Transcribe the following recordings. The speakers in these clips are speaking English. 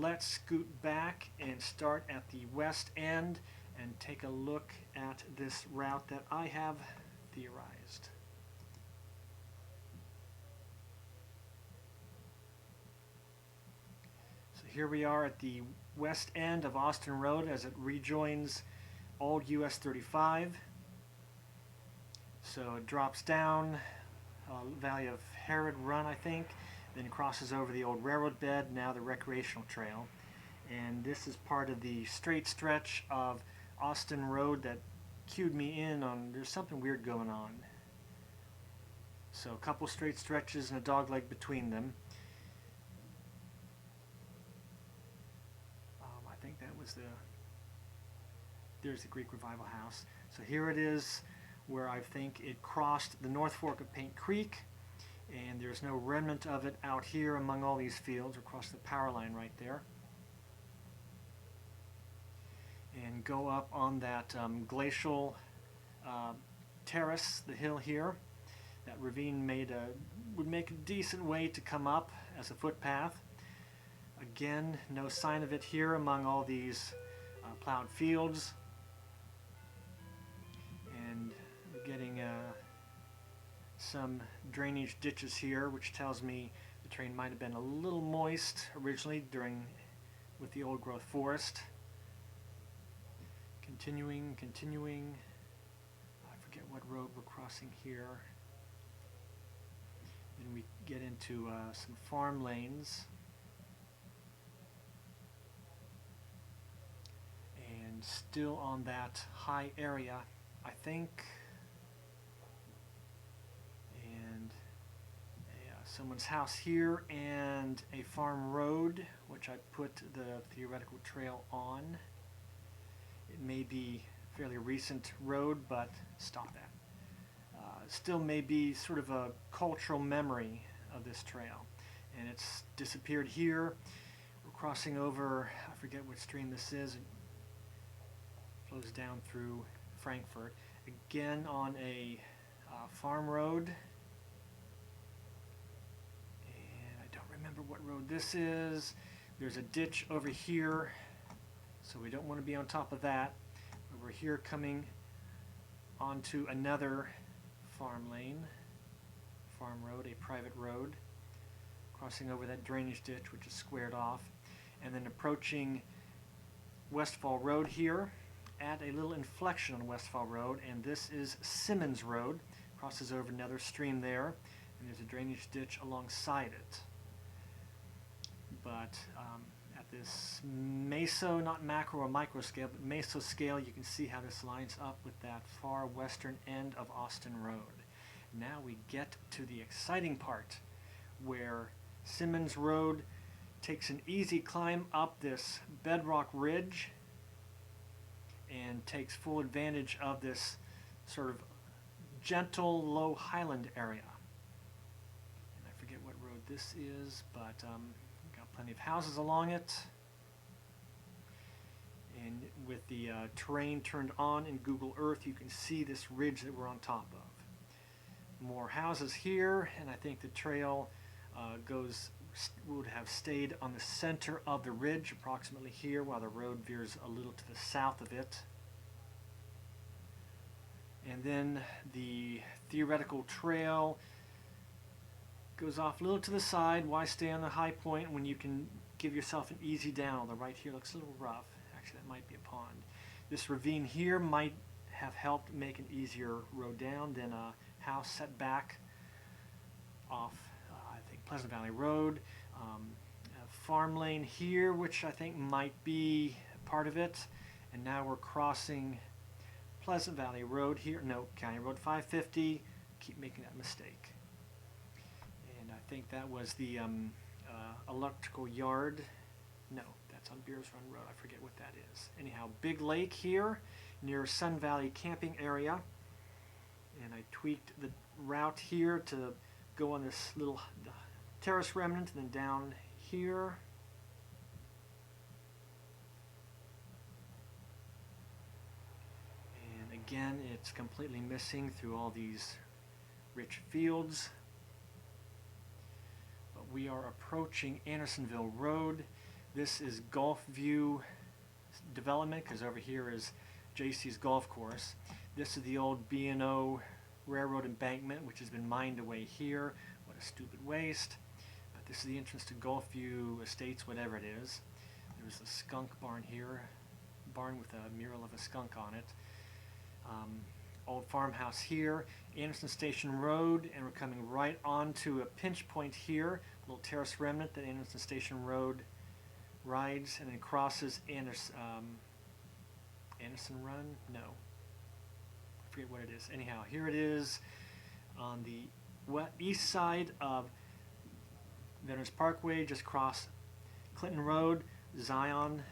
let's scoot back and start at the west end and take a look at this route that I have theorized. So here we are at the west end of Austin Road as it rejoins old US 35. So it drops down Valley of Herod Run, I think, then crosses over the old railroad bed, now the recreational trail. And this is part of the straight stretch of Austin Road that cued me in on there's something weird going on. So a couple straight stretches and a dogleg between them. I think that was there's the Greek Revival House. So here it is where I think it crossed the North Fork of Paint Creek, and there's no remnant of it out here among all these fields across the power line right there. And go up on that glacial terrace, the hill here. That ravine would make a decent way to come up as a footpath. Again, no sign of it here among all these plowed fields. And we're getting some drainage ditches here, which tells me the terrain might have been a little moist originally with the old growth forest. Continuing. I forget what road we're crossing here. Then we get into some farm lanes. And still on that high area, I think. And someone's house here and a farm road, which I put the theoretical trail on. It may be a fairly recent road, but stop that. Still may be sort of a cultural memory of this trail. And it's disappeared here. We're crossing over, I forget what stream this is. It flows down through Frankfort. Again on a farm road. And I don't remember what road this is. There's a ditch over here, so we don't want to be on top of that. But we're here coming onto another farm lane, farm road, a private road, crossing over that drainage ditch which is squared off, and then approaching Westfall Road here at a little inflection on Westfall Road, and this is Simmons Road, crosses over another stream there, and there's a drainage ditch alongside it. But at this meso, not macro or micro scale, but meso scale, you can see how this lines up with that far western end of Austin Road. Now we get to the exciting part where Simmons Road takes an easy climb up this bedrock ridge and takes full advantage of this sort of gentle low highland area. And I forget what road this is, but got plenty of houses along it. And with the terrain turned on in Google Earth, you can see this ridge that we're on top of. More houses here, and I think the trail would have stayed on the center of the ridge, approximately here, while the road veers a little to the south of it. And then the theoretical trail goes off a little to the side. Why stay on the high point when you can give yourself an easy down? The right here looks a little rough. Actually, that might be a pond. This ravine here might have helped make an easier road down than a house set back off, I think, Pleasant Valley Road. A farm lane here, which I think might be part of it. And now we're crossing Pleasant Valley Road here. No, County Road 550. Keep making that mistake. And I think that was the electrical yard. No, that's on Beers Run Road. I forget what that is. Anyhow, big lake here near Sun Valley camping area. And I tweaked the route here to go on this little terrace remnant and then down here. And again, it's completely missing through all these rich fields. But we are approaching Andersonville Road. This is Gulf View development, because over here is JC's golf course. This is the old B&O railroad embankment, which has been mined away here. What a stupid waste. But this is the entrance to Gulf View Estates, whatever it is. There's a skunk barn here, barn with a mural of a skunk on it. Old farmhouse here, Anderson Station Road, and we're coming right onto a pinch point here, little terrace remnant that Anderson Station Road rides, and then crosses Anderson Run? No. I forget what it is. Anyhow, here it is on the east side of Veterans Parkway, just cross Clinton Road, Zion,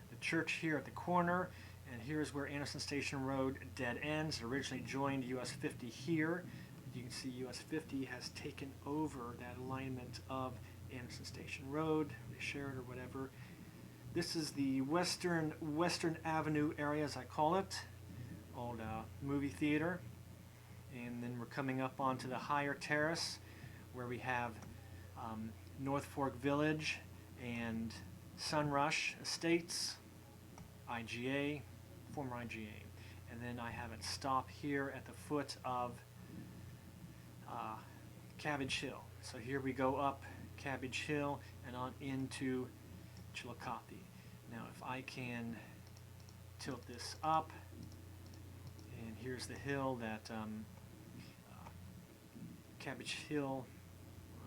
the church here at the corner, and here's where Anderson Station Road dead ends. It originally joined US 50 here. You can see US 50 has taken over that alignment of Anderson Station Road. They share it or whatever. This is the Western Avenue area, as I call it, old movie theater. And then we're coming up onto the higher terrace where we have North Fork Village and Sunrush Estates, IGA, former IGA. And then I have it stop here at the foot of Cabbage Hill. So here we go up Cabbage Hill and on into Chillicothe. Now if I can tilt this up, and here's the hill that Cabbage Hill,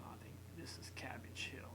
I think this is Cabbage Hill.